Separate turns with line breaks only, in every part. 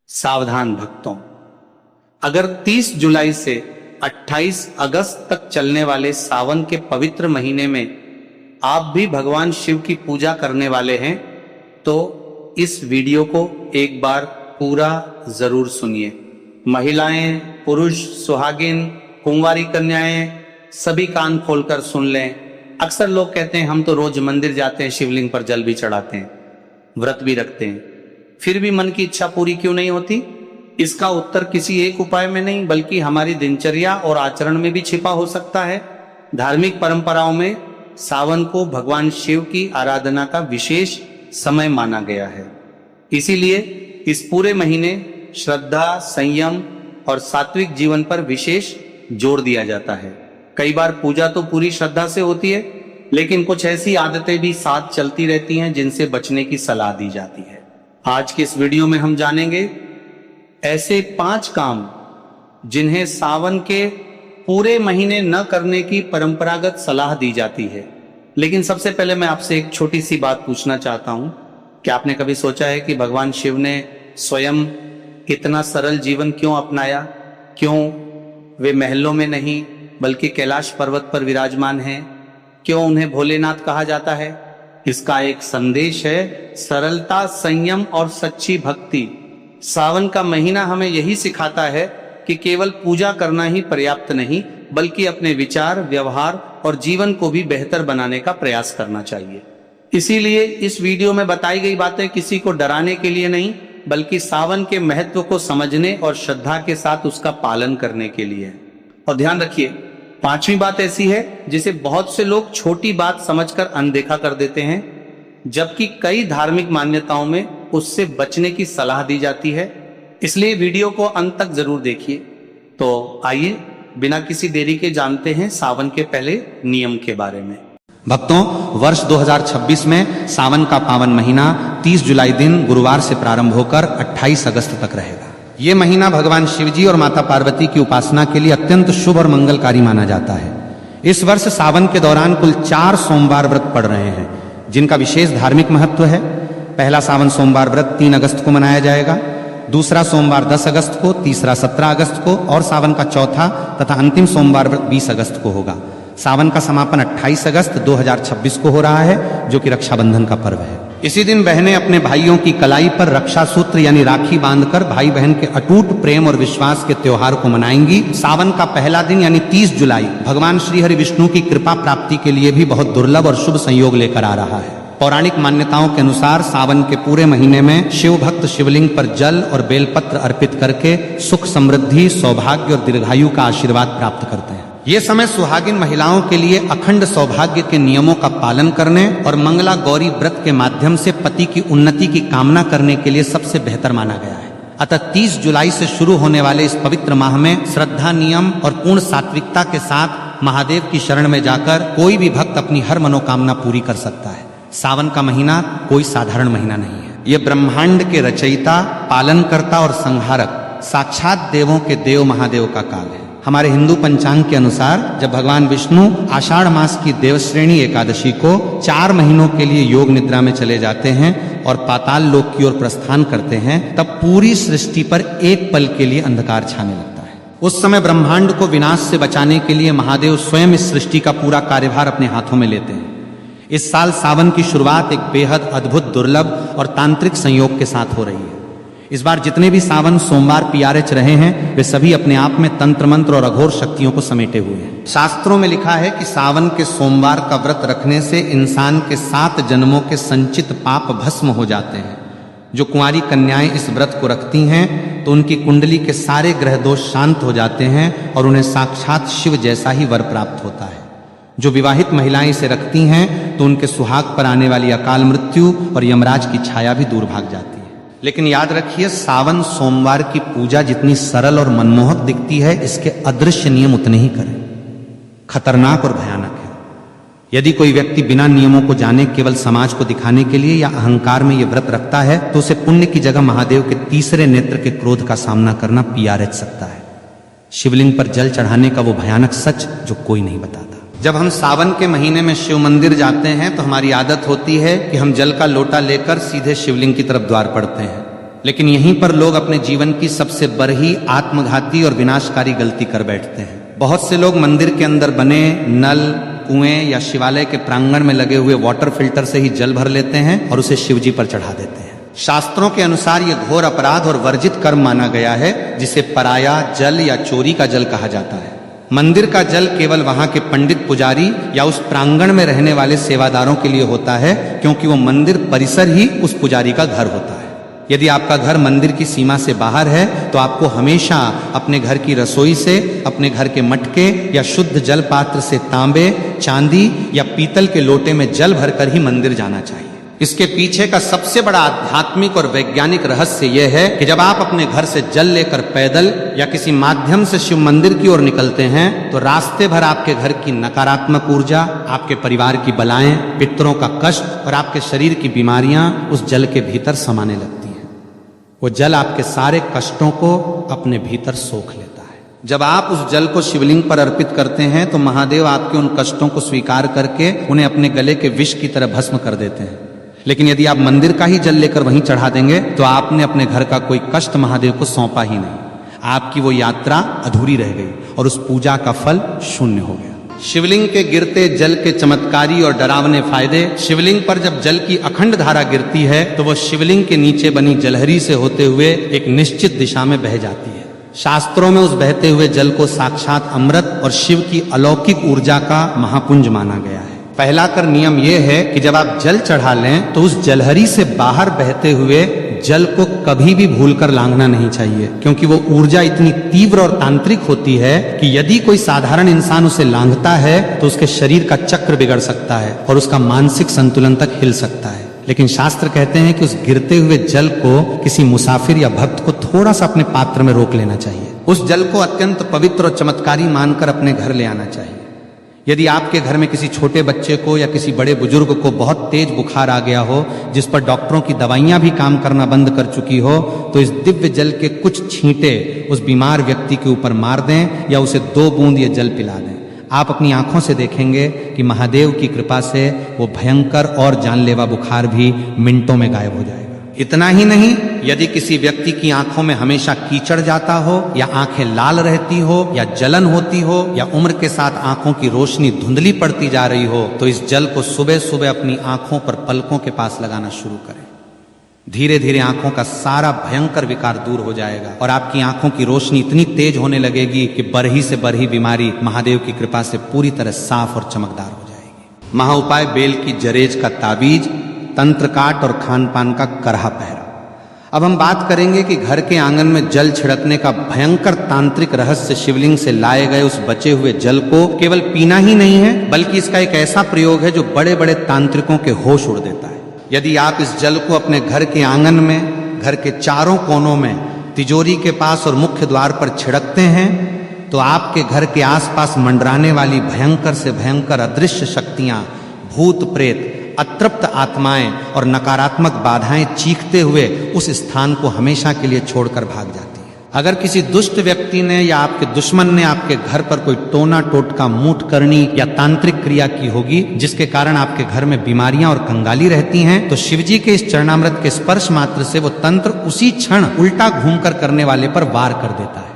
सावधान भक्तों, अगर 30 जुलाई से 28 अगस्त तक चलने वाले सावन के पवित्र महीने में आप भी भगवान शिव की पूजा करने वाले हैं तो इस वीडियो को एक बार पूरा जरूर सुनिए। महिलाएं, पुरुष, सुहागिन, कुंवारी कन्याएं सभी कान खोलकर सुन लें। अक्सर लोग कहते हैं हम तो रोज मंदिर जाते हैं, शिवलिंग पर जल भी चढ़ाते हैं, व्रत भी रखते हैं, फिर भी मन की इच्छा पूरी क्यों नहीं होती? इसका उत्तर किसी एक उपाय में नहीं बल्कि हमारी दिनचर्या और आचरण में भी छिपा हो सकता है। धार्मिक परंपराओं में सावन को भगवान शिव की आराधना का विशेष समय माना गया है। इसीलिए इस पूरे महीने श्रद्धा, संयम और सात्विक जीवन पर विशेष जोर दिया जाता है। कई बार पूजा तो पूरी श्रद्धा से होती है, लेकिन कुछ ऐसी आदतें भी साथ चलती रहती हैं जिनसे बचने की सलाह दी जाती है। आज के इस वीडियो में हम जानेंगे ऐसे 5 काम जिन्हें सावन के पूरे महीने न करने की परंपरागत सलाह दी जाती है। लेकिन सबसे पहले मैं आपसे एक छोटी सी बात पूछना चाहता हूं। क्या आपने कभी सोचा है कि भगवान शिव ने स्वयं इतना सरल जीवन क्यों अपनाया? क्यों वे महलों में नहीं बल्कि कैलाश पर्वत पर विराजमान हैं? क्यों उन्हें भोलेनाथ कहा जाता है? इसका एक संदेश है सरलता, संयम और सच्ची भक्ति। सावन का महीना हमें यही सिखाता है कि केवल पूजा करना ही पर्याप्त नहीं बल्कि अपने विचार, व्यवहार और जीवन को भी बेहतर बनाने का प्रयास करना चाहिए। इसीलिए इस वीडियो में बताई गई बातें किसी को डराने के लिए नहीं बल्कि सावन के महत्व को समझने और श्रद्धा के साथ उसका पालन करने के लिए। और ध्यान रखिए, 5वीं बात ऐसी है जिसे बहुत से लोग छोटी बात समझकर अनदेखा कर देते हैं, जबकि कई धार्मिक मान्यताओं में उससे बचने की सलाह दी जाती है। इसलिए वीडियो को अंत तक जरूर देखिए। तो आइए बिना किसी देरी के जानते हैं सावन के पहले नियम के बारे में।
भक्तों, वर्ष 2026 में सावन का पावन महीना 30 जुलाई दिन गुरुवार से प्रारंभ होकर 28 अगस्त तक रहेगा। ये महीना भगवान शिवजी और माता पार्वती की उपासना के लिए अत्यंत शुभ और मंगलकारी माना जाता है। इस वर्ष सावन के दौरान कुल 4 सोमवार व्रत पड़ रहे हैं जिनका विशेष धार्मिक महत्व है। पहला सावन सोमवार व्रत 3 अगस्त को मनाया जाएगा, दूसरा सोमवार 10 अगस्त को, तीसरा 17 अगस्त को और सावन का चौथा तथा अंतिम सोमवार व्रत 20 अगस्त को होगा। सावन का समापन 28 अगस्त 2026 को हो रहा है जो कि रक्षाबंधन का पर्व है। इसी दिन बहनें अपने भाइयों की कलाई पर रक्षा सूत्र यानी राखी बांधकर भाई बहन के अटूट प्रेम और विश्वास के त्योहार को मनाएंगी। सावन का पहला दिन यानी 30 जुलाई भगवान श्री हरि विष्णु की कृपा प्राप्ति के लिए भी बहुत दुर्लभ और शुभ संयोग लेकर आ रहा है। पौराणिक मान्यताओं के अनुसार सावन के पूरे महीने में शिव भक्त शिवलिंग पर जल और बेलपत्र अर्पित करके सुख, समृद्धि, सौभाग्य और दीर्घायु का आशीर्वाद प्राप्त करते हैं। ये समय सुहागिन महिलाओं के लिए अखंड सौभाग्य के नियमों का पालन करने और मंगला गौरी व्रत के माध्यम से पति की उन्नति की कामना करने के लिए सबसे बेहतर माना गया है। अतः 30 जुलाई से शुरू होने वाले इस पवित्र माह में श्रद्धा, नियम और पूर्ण सात्विकता के साथ महादेव की शरण में जाकर कोई भी भक्त अपनी हर मनोकामना पूरी कर सकता है। सावन का महीना कोई साधारण महीना नहीं है। ये ब्रह्मांड के रचयिता, पालनकर्ता और संहारक साक्षात देवों के देव महादेव का काल है। हमारे हिंदू पंचांग के अनुसार जब भगवान विष्णु आषाढ़ मास की देवश्रेणी एकादशी को 4 महीनों के लिए योग निद्रा में चले जाते हैं और पाताल लोक की ओर प्रस्थान करते हैं, तब पूरी सृष्टि पर एक पल के लिए अंधकार छाने लगता है। उस समय ब्रह्मांड को विनाश से बचाने के लिए महादेव स्वयं इस सृष्टि का पूरा कार्यभार अपने हाथों में लेते हैं। इस साल सावन की शुरुआत एक बेहद अद्भुत, दुर्लभ और तांत्रिक संयोग के साथ हो रही है। इस बार जितने भी सावन सोमवार PRH रहे हैं वे सभी अपने आप में तंत्र मंत्र और अघोर शक्तियों को समेटे हुए हैं। शास्त्रों में लिखा है कि सावन के सोमवार का व्रत रखने से इंसान के 7 जन्मों के संचित पाप भस्म हो जाते हैं। जो कुंवारी कन्याएं इस व्रत को रखती हैं तो उनकी कुंडली के सारे ग्रह दोष शांत हो जाते हैं और उन्हें साक्षात शिव जैसा ही वर प्राप्त होता है। जो विवाहित महिलाएं इसे रखती हैं तो उनके सुहाग पर आने वाली अकाल मृत्यु और यमराज की छाया भी दूर भाग जाती है। लेकिन याद रखिए, सावन सोमवार की पूजा जितनी सरल और मनमोहक दिखती है, इसके अदृश्य नियम उतने ही करें। खतरनाक और भयानक है। यदि कोई व्यक्ति बिना नियमों को जाने केवल समाज को दिखाने के लिए या अहंकार में यह व्रत रखता है तो उसे पुण्य की जगह महादेव के तीसरे नेत्र के क्रोध का सामना करना PRH सकता है। शिवलिंग पर जल चढ़ाने का वो भयानक सच जो कोई नहीं बताता। जब हम सावन के महीने में शिव मंदिर जाते हैं तो हमारी आदत होती है कि हम जल का लोटा लेकर सीधे शिवलिंग की तरफ द्वार पड़ते हैं। लेकिन यहीं पर लोग अपने जीवन की सबसे बड़ी आत्मघाती और विनाशकारी गलती कर बैठते हैं। बहुत से लोग मंदिर के अंदर बने नल, कुएं या शिवालय के प्रांगण में लगे हुए वाटर फिल्टर से ही जल भर लेते हैं और उसे शिवजी पर चढ़ा देते हैं। शास्त्रों के अनुसार यह घोर अपराध और वर्जित कर्म माना गया है, जिसे पराया जल या चोरी का जल कहा जाता है। मंदिर का जल केवल वहां के पंडित पुजारी या उस प्रांगण में रहने वाले सेवादारों के लिए होता है, क्योंकि वो मंदिर परिसर ही उस पुजारी का घर होता है। यदि आपका घर मंदिर की सीमा से बाहर है तो आपको हमेशा अपने घर की रसोई से, अपने घर के मटके या शुद्ध जल पात्र से तांबे, चांदी या पीतल के लोटे में जल भरकर ही मंदिर जाना चाहिए। इसके पीछे का सबसे बड़ा आध्यात्मिक और वैज्ञानिक रहस्य यह है कि जब आप अपने घर से जल लेकर पैदल या किसी माध्यम से शिव मंदिर की ओर निकलते हैं तो रास्ते भर आपके घर की नकारात्मक ऊर्जा, आपके परिवार की बलाएं, पितरों का कष्ट और आपके शरीर की बीमारियां उस जल के भीतर समाने लगती हैं। वो जल आपके सारे कष्टों को अपने भीतर सोख लेता है। जब आप उस जल को शिवलिंग पर अर्पित करते हैं तो महादेव आपके उन कष्टों को स्वीकार करके उन्हें अपने गले के विष की तरह भस्म कर देते हैं। लेकिन यदि आप मंदिर का ही जल लेकर वहीं चढ़ा देंगे तो आपने अपने घर का कोई कष्ट महादेव को सौंपा ही नहीं। आपकी वो यात्रा अधूरी रह गई और उस पूजा का फल शून्य हो गया। शिवलिंग के गिरते जल के चमत्कारी और डरावने फायदे। शिवलिंग पर जब जल की अखंड धारा गिरती है तो वह शिवलिंग के नीचे बनी जलहरी से होते हुए एक निश्चित दिशा में बह जाती है। शास्त्रों में उस बहते हुए जल को साक्षात अमृत और शिव की अलौकिक ऊर्जा का महापुंज माना गया है। पहला कर नियम यह है कि जब आप जल चढ़ा लें तो उस जलहरी से बाहर बहते हुए जल को कभी भी भूलकर लांघना नहीं चाहिए, क्योंकि वो ऊर्जा इतनी तीव्र और तांत्रिक होती है कि यदि कोई साधारण इंसान उसे लांघता है तो उसके शरीर का चक्र बिगड़ सकता है और उसका मानसिक संतुलन तक हिल सकता है। लेकिन शास्त्र कहते हैं कि उस गिरते हुए जल को किसी मुसाफिर या भक्त को थोड़ा सा अपने पात्र में रोक लेना चाहिए। उस जल को अत्यंत पवित्र और चमत्कारी मानकर अपने घर ले आना चाहिए। यदि आपके घर में किसी छोटे बच्चे को या किसी बड़े बुजुर्ग को बहुत तेज बुखार आ गया हो, जिस पर डॉक्टरों की दवाइयां भी काम करना बंद कर चुकी हो, तो इस दिव्य जल के कुछ छींटे उस बीमार व्यक्ति के ऊपर मार दें या उसे 2 बूंद ये जल पिला दें। आप अपनी आंखों से देखेंगे कि महादेव की कृपा से वो भयंकर और जानलेवा बुखार भी मिनटों में गायब हो जाएगा। इतना ही नहीं, यदि किसी व्यक्ति की आंखों में हमेशा कीचड़ जाता हो या आंखें लाल रहती हो या जलन होती हो या उम्र के साथ आंखों की रोशनी धुंधली पड़ती जा रही हो, तो इस जल को सुबह सुबह अपनी आंखों पर पलकों के पास लगाना शुरू करें। धीरे धीरे आंखों का सारा भयंकर विकार दूर हो जाएगा और आपकी आंखों की रोशनी इतनी तेज होने लगेगी कि बरही से बरही बीमारी महादेव की कृपा से पूरी तरह साफ और चमकदार हो जाएगी। महाउपाय बेल की जरेज का ताबीज, तंत्र काट और खान पान का करहा पहरा। अब हम बात करेंगे कि घर के आंगन में जल छिड़कने का भयंकर तांत्रिक रहस्य शिवलिंग से लाए गए उस बचे हुए जल को केवल पीना ही नहीं है, बल्कि इसका एक ऐसा प्रयोग है जो बड़े बड़े तांत्रिकों के होश उड़ देता है। यदि आप इस जल को अपने घर के आंगन में, घर के चारों कोनों में, तिजोरी के पास और मुख्य द्वार पर छिड़कते हैं तो आपके घर के आसपास मंडराने वाली भयंकर से भयंकर अदृश्य शक्तियां, भूत प्रेत, अतृप्त आत्माएं और नकारात्मक बाधाएं चीखते हुए उस स्थान को हमेशा के लिए छोड़कर भाग जाती हैं। अगर किसी दुष्ट व्यक्ति ने या आपके दुश्मन ने आपके घर पर कोई टोना टोटका, मूठ करनी या तांत्रिक क्रिया की होगी जिसके कारण आपके घर में बीमारियां और कंगाली रहती हैं, तो शिवजी के इस चरणामृत के स्पर्श मात्र से वो तंत्र उसी क्षण उल्टा घूमकर करने वाले पर वार कर देता है।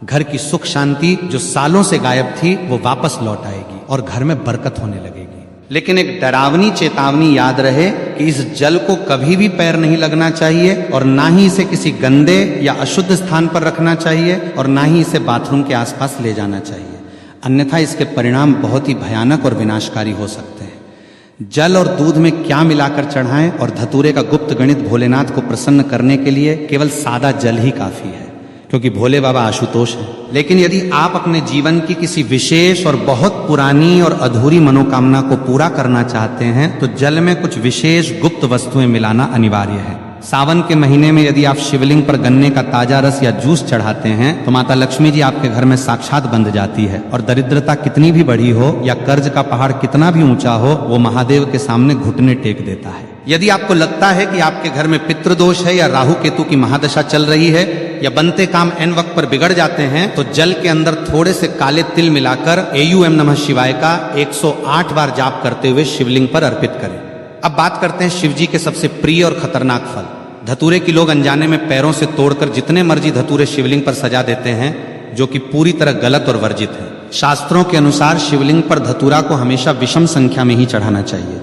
घर की सुख शांति जो सालों से गायब थी वो वापस लौट आएगी और घर में बरकत होने लगेगी। लेकिन एक डरावनी चेतावनी याद रहे कि इस जल को कभी भी पैर नहीं लगना चाहिए और ना ही इसे किसी गंदे या अशुद्ध स्थान पर रखना चाहिए और ना ही इसे बाथरूम के आसपास ले जाना चाहिए, अन्यथा इसके परिणाम बहुत ही भयानक और विनाशकारी हो सकते हैं। जल और दूध में क्या मिलाकर चढ़ाएं और धतूरे का गुप्त गणित भोलेनाथ को प्रसन्न करने के लिए केवल सादा जल ही काफी है, क्योंकि भोले बाबा आशुतोष हैं। लेकिन यदि आप अपने जीवन की किसी विशेष और बहुत पुरानी और अधूरी मनोकामना को पूरा करना चाहते हैं तो जल में कुछ विशेष गुप्त वस्तुएं मिलाना अनिवार्य है। सावन के महीने में यदि आप शिवलिंग पर गन्ने का ताजा रस या जूस चढ़ाते हैं तो माता लक्ष्मी जी आपके घर में साक्षात बंध जाती है और दरिद्रता कितनी भी बड़ी हो या कर्ज का पहाड़ कितना भी ऊंचा हो, वो महादेव के सामने घुटने टेक देता है। यदि आपको लगता है कि आपके घर में पितृदोष है या राहु केतु की महादशा चल रही है या बनते काम एन वक्त पर बिगड़ जाते हैं, तो जल के अंदर थोड़े से काले तिल मिलाकर AUM नमः शिवाय का 108 बार जाप करते हुए शिवलिंग पर अर्पित करें। अब बात करते हैं शिवजी के सबसे प्रिय और खतरनाक फल धतूरे की लोग अनजाने में पैरों से तोड़कर जितने मर्जी धतूरे शिवलिंग पर सजा देते हैं, जो कि पूरी तरह गलत और वर्जित है। शास्त्रों के अनुसार शिवलिंग पर धतूरा को हमेशा विषम संख्या में ही चढ़ाना चाहिए,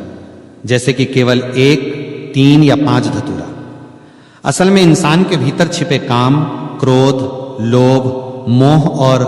जैसे कि केवल 1, 3 या 5 धतूरा। असल में इंसान के भीतर छिपे काम, क्रोध, लोभ, मोह और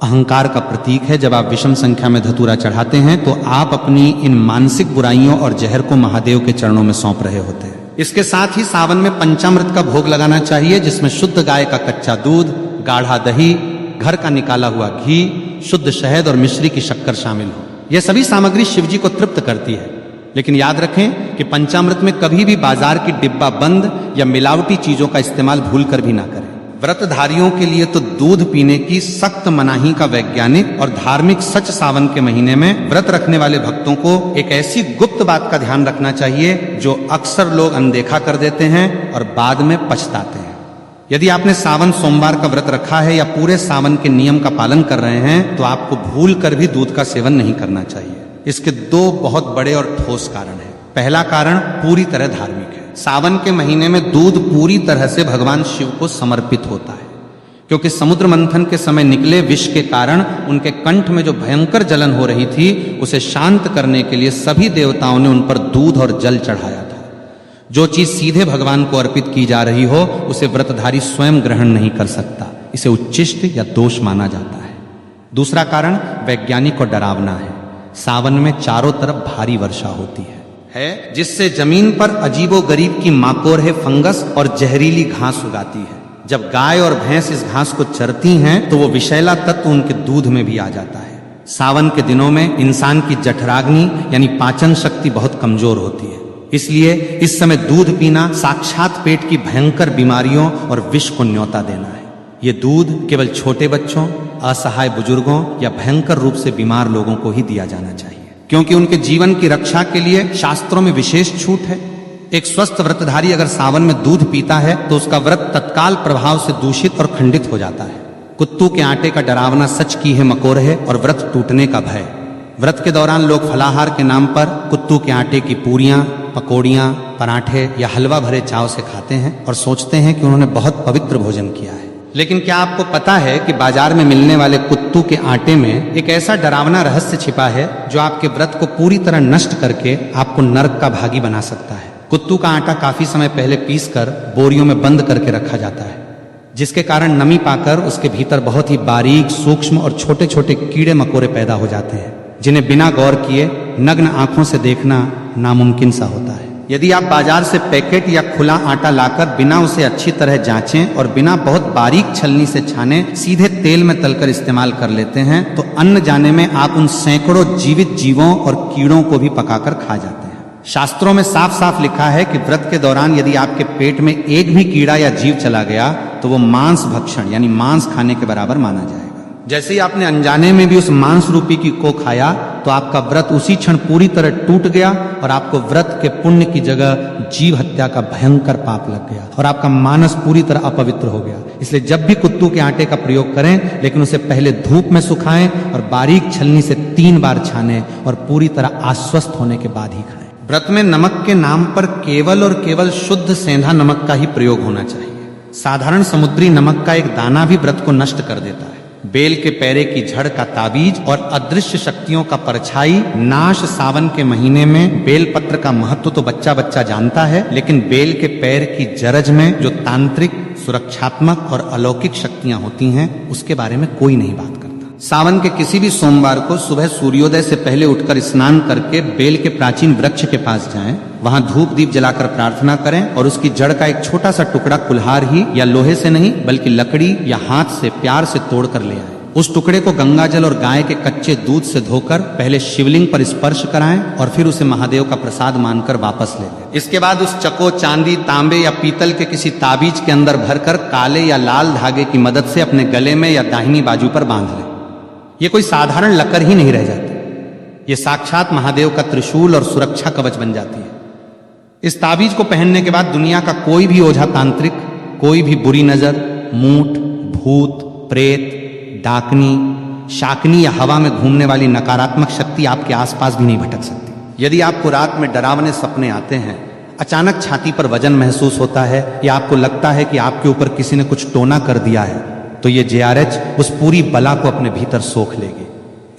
अहंकार का प्रतीक है। जब आप विषम संख्या में धतूरा चढ़ाते हैं तो आप अपनी इन मानसिक बुराइयों और जहर को महादेव के चरणों में सौंप रहे होते हैं। इसके साथ ही सावन में पंचामृत का भोग लगाना चाहिए, जिसमें शुद्ध गाय का कच्चा दूध, गाढ़ा दही, घर का निकाला हुआ घी, शुद्ध शहद और मिश्री की शक्कर शामिल हो। यह सभी सामग्री शिवजी को तृप्त करती है, लेकिन याद रखें कि पंचामृत में कभी भी बाजार की डिब्बा बंद या मिलावटी चीजों का इस्तेमाल भूलकर भी ना करें। व्रतधारियों के लिए तो दूध पीने की सख्त मनाही का वैज्ञानिक और धार्मिक सच सावन के महीने में व्रत रखने वाले भक्तों को एक ऐसी गुप्त बात का ध्यान रखना चाहिए जो अक्सर लोग अनदेखा कर देते हैं और बाद में पछताते हैं। यदि आपने सावन सोमवार का व्रत रखा है या पूरे सावन के नियम का पालन कर रहे हैं, तो आपको भूल कर भी दूध का सेवन नहीं करना चाहिए। इसके 2 बहुत बड़े और ठोस कारण हैं। पहला कारण पूरी तरह धार्मिक है। सावन के महीने में दूध पूरी तरह से भगवान शिव को समर्पित होता है, क्योंकि समुद्र मंथन के समय निकले विष के कारण उनके कंठ में जो भयंकर जलन हो रही थी, उसे शांत करने के लिए सभी देवताओं ने उन पर दूध और जल चढ़ाया था। जो चीज सीधे भगवान को अर्पित की जा रही हो, उसे व्रतधारी स्वयं ग्रहण नहीं कर सकता। इसे उच्चिष्ट या दोष माना जाता है। दूसरा कारण वैज्ञानिक और डरावना है। सावन में चारों तरफ भारी वर्षा होती है, जिससे जमीन पर अजीबोगरीब की माकोरहे फंगस और जहरीली घास उगाती है। जब गाय और भैंस इस घास को चरती हैं, तो वो विषैला तत्व उनके दूध में भी आ जाता है। सावन के दिनों में इंसान की जठराग्नि यानी पाचन शक्ति बहुत कमजोर होती है, इसलिए इस समय दूध पीना साक्षात पेट की भयंकर बीमारियों और विष को न्योता देना है। ये दूध केवल छोटे बच्चों, असहाय बुजुर्गों या भयंकर रूप से बीमार लोगों को ही दिया जाना चाहिए, क्योंकि उनके जीवन की रक्षा के लिए शास्त्रों में विशेष छूट है। एक स्वस्थ व्रतधारी अगर सावन में दूध पीता है तो उसका व्रत तत्काल प्रभाव से दूषित और खंडित हो जाता है। कुत्तू के आटे का डरावना सच की है मकोरहे और व्रत टूटने का भय। व्रत के दौरान लोग फलाहार के नाम पर कुत्तू के आटे की पूरियां, पकौड़ियां, पराठे या हलवा भरे चाव से खाते हैं और सोचते हैं कि उन्होंने बहुत पवित्र भोजन किया है। लेकिन क्या आपको पता है कि बाजार में मिलने वाले कुत्तू के आटे में एक ऐसा डरावना रहस्य छिपा है जो आपके व्रत को पूरी तरह नष्ट करके आपको नरक का भागी बना सकता है। कुत्तू का आटा काफी समय पहले पीसकर बोरियों में बंद करके रखा जाता है, जिसके कारण नमी पाकर उसके भीतर बहुत ही बारीक, सूक्ष्म और छोटे छोटे कीड़े मकोड़े पैदा हो जाते हैं, जिन्हें बिना गौर किए नग्न आंखों से देखना नामुमकिन सा होता है। यदि आप बाजार से पैकेट या खुला आटा लाकर बिना उसे अच्छी तरह जांचें और बिना बहुत बारीक छलनी से छाने सीधे तेल में तलकर इस्तेमाल कर लेते हैं, तो अन्न जाने में आप उन सैकड़ों जीवित जीवों और कीड़ों को भी पकाकर खा जाते हैं। शास्त्रों में साफ साफ लिखा है कि व्रत के दौरान यदि आपके पेट में एक भी कीड़ा या जीव चला गया तो वो मांस भक्षण यानी मांस खाने के बराबर माना जाएगा। जैसे ही आपने अनजाने में भी उस मांस रूपी की को खाया, तो आपका व्रत उसी क्षण पूरी तरह टूट गया और आपको व्रत के पुण्य की जगह जीव हत्या का भयंकर पाप लग गया और आपका मानस पूरी तरह अपवित्र हो गया। इसलिए जब भी कुत्तू के आटे का प्रयोग करें, लेकिन उसे पहले धूप में सुखाएं और बारीक छलनी से 3 बार छानें और पूरी तरह आश्वस्त होने के बाद ही खाएं। व्रत में नमक के नाम पर केवल और केवल शुद्ध सेंधा नमक का ही प्रयोग होना चाहिए। साधारण समुद्री नमक का एक दाना भी व्रत को नष्ट कर देता है। बेल के पैरे की झड़ का ताबीज और अदृश्य शक्तियों का परछाई नाश सावन के महीने में बेल पत्र का महत्व तो बच्चा बच्चा जानता है, लेकिन बेल के पैर की जरज में जो तांत्रिक, सुरक्षात्मक और अलौकिक शक्तियां होती हैं, उसके बारे में कोई नहीं बात करता। सावन के किसी भी सोमवार को सुबह सूर्योदय से पहले उठकर स्नान करके बेल के प्राचीन वृक्ष के पास जाएं, वहां धूप दीप जलाकर प्रार्थना करें और उसकी जड़ का एक छोटा सा टुकड़ा कुल्हार ही या लोहे से नहीं बल्कि लकड़ी या हाथ से प्यार से तोड़ कर ले आए। उस टुकड़े को गंगा जल और गाय के कच्चे दूध से धोकर पहले शिवलिंग पर स्पर्श कराएं और फिर उसे महादेव का प्रसाद मानकर वापस ले लें। इसके बाद उस चको, चांदी, तांबे या पीतल के किसी ताबीज के अंदर भरकर काले या लाल धागे की मदद से अपने गले में या दाहिनी बाजू पर बांध लें। ये कोई साधारण लकर ही नहीं रह जाती, ये साक्षात महादेव का त्रिशूल और सुरक्षा कवच बन जाती है। इस ताबीज को पहनने के बाद दुनिया का कोई भी ओझा तांत्रिक, कोई भी बुरी नजर, मूठ, भूत, प्रेत, डाकनी, शाकनी या हवा में घूमने वाली नकारात्मक शक्ति आपके आसपास भी नहीं भटक सकती। यदि आपको रात में डरावने सपने आते हैं, अचानक छाती पर वजन महसूस होता है या आपको लगता है कि आपके ऊपर किसी ने कुछ टोना कर दिया है, तो ये JRH उस पूरी बला को अपने भीतर सोख लेगी।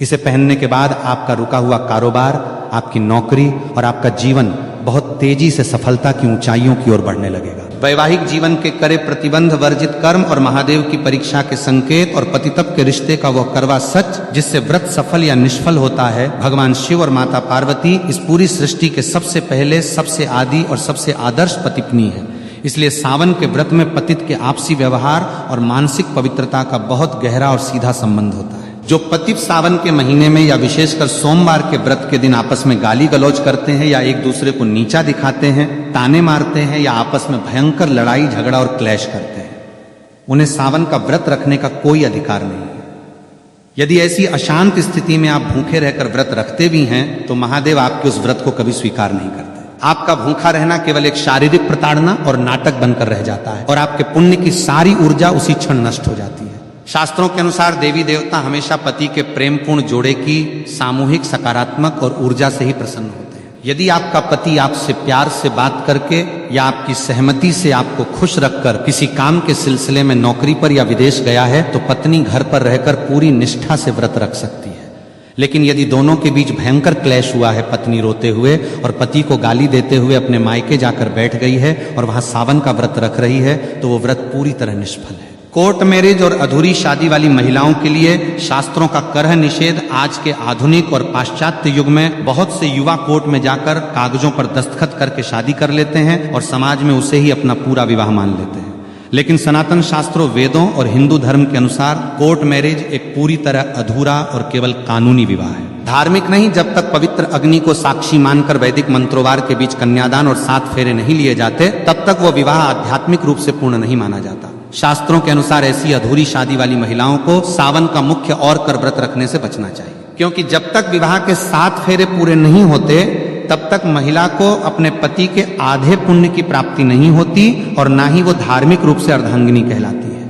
इसे पहनने के बाद आपका रुका हुआ कारोबार, आपकी नौकरी और आपका जीवन बहुत तेजी से सफलता की ऊंचाइयों की ओर बढ़ने लगेगा। वैवाहिक जीवन के करे प्रतिबंध वर्जित कर्म और महादेव की परीक्षा के संकेत और पतितप के रिश्ते का वह करवा सच जिससे व्रत सफल या निष्फल होता है, भगवान शिव और माता पार्वती इस पूरी सृष्टि के सबसे पहले, सबसे आदि और सबसे आदर्श पतिपत्नी है। इसलिए सावन के व्रत में पतित के आपसी व्यवहार और मानसिक पवित्रता का बहुत गहरा और सीधा संबंध होता है। जो पतित सावन के महीने में या विशेषकर सोमवार के व्रत के दिन आपस में गाली गलौज करते हैं या एक दूसरे को नीचा दिखाते हैं, ताने मारते हैं या आपस में भयंकर लड़ाई झगड़ा और क्लैश करते हैं, उन्हें सावन का व्रत रखने का कोई अधिकार नहीं है। यदि ऐसी अशांत स्थिति में आप भूखे रहकर व्रत रखते भी हैं तो महादेव आपके उस व्रत को कभी स्वीकार नहीं करते। आपका भूखा रहना केवल एक शारीरिक प्रताड़ना और नाटक बनकर रह जाता है और आपके पुण्य की सारी ऊर्जा उसी क्षण नष्ट हो जाती है। शास्त्रों के अनुसार देवी देवता हमेशा पति के प्रेमपूर्ण जोड़े की सामूहिक सकारात्मक और ऊर्जा से ही प्रसन्न होते हैं। यदि आपका पति आपसे प्यार से बात करके या आपकी सहमति से आपको खुश रखकर किसी काम के सिलसिले में नौकरी पर या विदेश गया है तो पत्नी घर पर रहकर पूरी निष्ठा से व्रत रख सकती है। लेकिन यदि दोनों के बीच भयंकर क्लेश हुआ है, पत्नी रोते हुए और पति को गाली देते हुए अपने मायके जाकर बैठ गई है और वहां सावन का व्रत रख रही है, तो वो व्रत पूरी तरह निष्फल है। कोर्ट मैरिज और अधूरी शादी वाली महिलाओं के लिए शास्त्रों का करह निषेध आज के आधुनिक और पाश्चात्य युग में बहुत से युवा कोर्ट में जाकर कागजों पर दस्तखत करके शादी कर लेते हैं और समाज में उसे ही अपना पूरा विवाह मान लेते हैं। लेकिन सनातन शास्त्रों, वेदों और हिंदू धर्म के अनुसार कोर्ट मैरिज एक पूरी तरह अधूरा और केवल कानूनी विवाह है। धार्मिक नहीं, जब तक पवित्र अग्नि को साक्षी मानकर वैदिक मंत्रोवार के बीच कन्यादान और 7 फेरे नहीं लिए जाते, तब तक वह विवाह आध्यात्मिक रूप से पूर्ण नहीं माना जाता। शास्त्रों के अनुसार ऐसी अधूरी शादी वाली महिलाओं को सावन का मुख्य और कर व्रत रखने से बचना चाहिए, क्योंकि जब तक विवाह के 7 फेरे पूरे नहीं होते तब तक महिला को अपने पति के आधे पुण्य की प्राप्ति नहीं होती और ना ही वो धार्मिक रूप से अर्धांगिनी कहलाती है।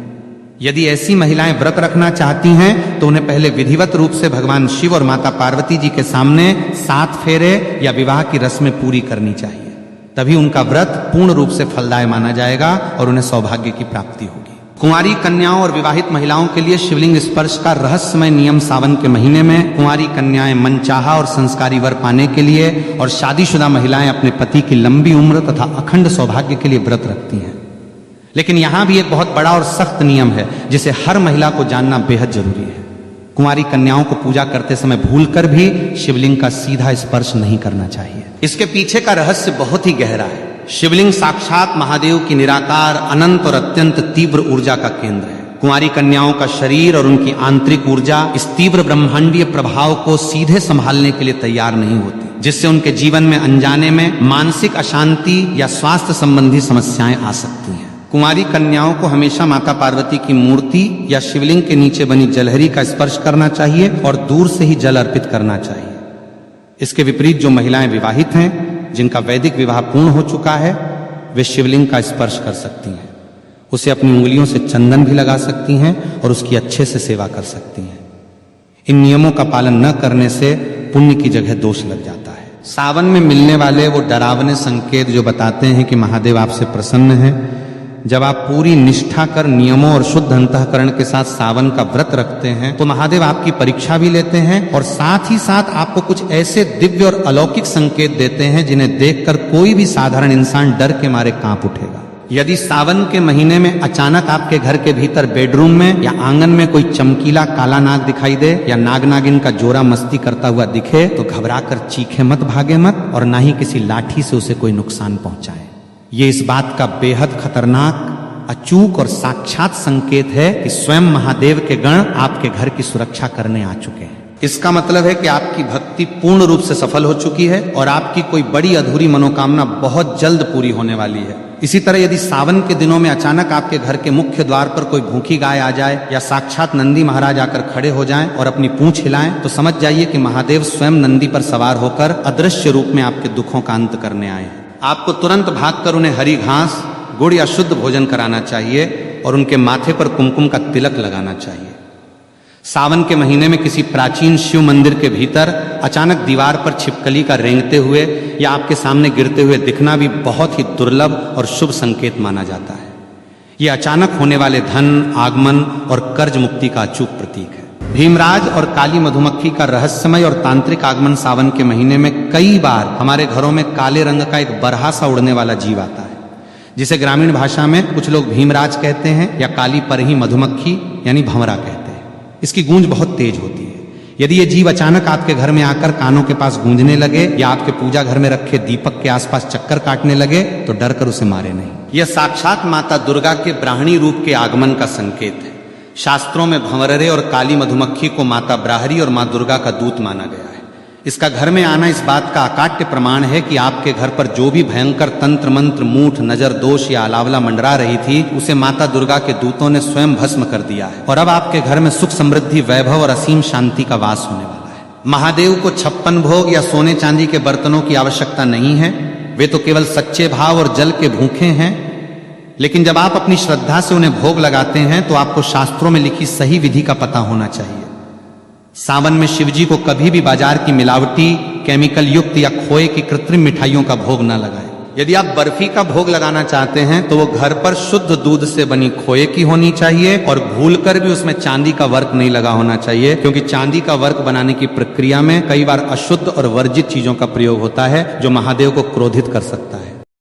यदि ऐसी महिलाएं व्रत रखना चाहती हैं तो उन्हें पहले विधिवत रूप से भगवान शिव और माता पार्वती जी के सामने 7 फेरे या विवाह की रस्में पूरी करनी चाहिए, तभी उनका व्रत पूर्ण रूप से फलदायी माना जाएगा और उन्हें सौभाग्य की प्राप्ति होगी। कुंवारी कन्याओं और विवाहित महिलाओं के लिए शिवलिंग स्पर्श का रहस्यमय नियम सावन के महीने में कुंवारी कन्याएं मनचाहा और संस्कारी वर पाने के लिए और शादीशुदा महिलाएं अपने पति की लंबी उम्र तथा अखंड सौभाग्य के लिए व्रत रखती हैं। लेकिन यहां भी एक बहुत बड़ा और सख्त नियम है जिसे हर महिला को जानना बेहद जरूरी है। कुंवारी कन्याओं को पूजा करते समय भूलकर भी शिवलिंग का सीधा स्पर्श नहीं करना चाहिए। इसके पीछे का रहस्य बहुत ही गहरा है। शिवलिंग साक्षात महादेव की निराकार, अनंत और अत्यंत तीव्र ऊर्जा का केंद्र है। कुंवारी कन्याओं का शरीर और उनकी आंतरिक ऊर्जा इस तीव्र ब्रह्मांडीय प्रभाव को सीधे संभालने के लिए तैयार नहीं होती, जिससे उनके जीवन में अनजाने में मानसिक अशांति या स्वास्थ्य संबंधी समस्याएं आ सकती हैं। कुंवारी कन्याओं को हमेशा माता पार्वती की मूर्ति या शिवलिंग के नीचे बनी जलहरी का स्पर्श करना चाहिए और दूर से ही जल अर्पित करना चाहिए। इसके विपरीत जो महिलाएं विवाहित हैं, जिनका वैदिक विवाह पूर्ण हो चुका है, वे शिवलिंग का स्पर्श कर सकती हैं, उसे अपनी उंगलियों से चंदन भी लगा सकती हैं और उसकी अच्छे से सेवा कर सकती हैं। इन नियमों का पालन न करने से पुण्य की जगह दोष लग जाता है। सावन में मिलने वाले वो डरावने संकेत जो बताते हैं कि महादेव आपसे प्रसन्न हैं, जब आप पूरी निष्ठा कर नियमों और शुद्ध अंतःकरण के साथ सावन का व्रत रखते हैं तो महादेव आपकी परीक्षा भी लेते हैं और साथ ही साथ आपको कुछ ऐसे दिव्य और अलौकिक संकेत देते हैं जिन्हें देखकर कोई भी साधारण इंसान डर के मारे कांप उठेगा। यदि सावन के महीने में अचानक आपके घर के भीतर बेडरूम में या आंगन में कोई चमकीला काला नाग दिखाई दे या नाग नागिन का जोरा मस्ती करता हुआ दिखे तो घबराकर चीखे मत, भागे मत और ना ही किसी लाठी से उसे कोई नुकसान पहुंचाए। ये इस बात का बेहद खतरनाक, अचूक और साक्षात संकेत है कि स्वयं महादेव के गण आपके घर की सुरक्षा करने आ चुके हैं। इसका मतलब है कि आपकी भक्ति पूर्ण रूप से सफल हो चुकी है और आपकी कोई बड़ी अधूरी मनोकामना बहुत जल्द पूरी होने वाली है। इसी तरह यदि सावन के दिनों में अचानक आपके घर के मुख्य द्वार पर कोई भूखी गाय आ जाए या साक्षात नंदी महाराज आकर खड़े हो जाएं और अपनी पूंछ हिलाएं तो समझ जाइए कि महादेव स्वयं नंदी पर सवार होकर अदृश्य रूप में आपके दुखों का अंत करने आए हैं। आपको तुरंत भागकर उन्हें हरी घास, गुड़ या शुद्ध भोजन कराना चाहिए और उनके माथे पर कुमकुम का तिलक लगाना चाहिए। सावन के महीने में किसी प्राचीन शिव मंदिर के भीतर अचानक दीवार पर छिपकली का रेंगते हुए या आपके सामने गिरते हुए दिखना भी बहुत ही दुर्लभ और शुभ संकेत माना जाता है। यह अचानक होने वाले धन, आगमन और कर्ज मुक्ति का अचूक प्रतीक है। भीमराज और काली मधुमक्खी का रहस्यमय और तांत्रिक आगमन सावन के महीने में कई बार हमारे घरों में काले रंग का एक बरहा सा उड़ने वाला जीव आता है, जिसे ग्रामीण भाषा में कुछ लोग भीमराज कहते हैं या काली परही मधुमक्खी यानी भंवरा कहते हैं। इसकी गूंज बहुत तेज होती है। यदि ये जीव अचानक आपके घर में आकर कानों के पास गूंजने लगे या आपके पूजा घर में रखे दीपक के आसपास चक्कर काटने लगे तो डर कर उसे मारे नहीं। यह साक्षात माता दुर्गा के ब्राह्मणी रूप के आगमन का संकेत है। शास्त्रों में भंवरे और काली मधुमक्खी को माता ब्राह्मणी और मां दुर्गा का दूत माना गया है। इसका घर में आना इस बात का अकाट्य प्रमाण है कि आपके घर पर जो भी भयंकर तंत्र मंत्र, मूठ, नजर दोष या अलावला मंडरा रही थी, उसे माता दुर्गा के दूतों ने स्वयं भस्म कर दिया है और अब आपके घर में सुख, समृद्धि, वैभव और असीम शांति का वास होने वाला है। महादेव को 56 भोग या सोने चांदी के बर्तनों की आवश्यकता नहीं है। वे तो केवल सच्चे भाव और जल के भूखे हैं। लेकिन जब आप अपनी श्रद्धा से उन्हें भोग लगाते हैं तो आपको शास्त्रों में लिखी सही विधि का पता होना चाहिए। सावन में शिवजी को कभी भी बाजार की मिलावटी, केमिकल युक्त या खोए की कृत्रिम मिठाइयों का भोग न लगाएं। यदि आप बर्फी का भोग लगाना चाहते हैं तो वो घर पर शुद्ध दूध से बनी खोए की होनी चाहिए और भूलकर भी उसमें चांदी का वर्क नहीं लगा होना चाहिए, क्योंकि चांदी का वर्क बनाने की प्रक्रिया में कई बार अशुद्ध और वर्जित चीजों का प्रयोग होता है जो महादेव को क्रोधित कर सकता है।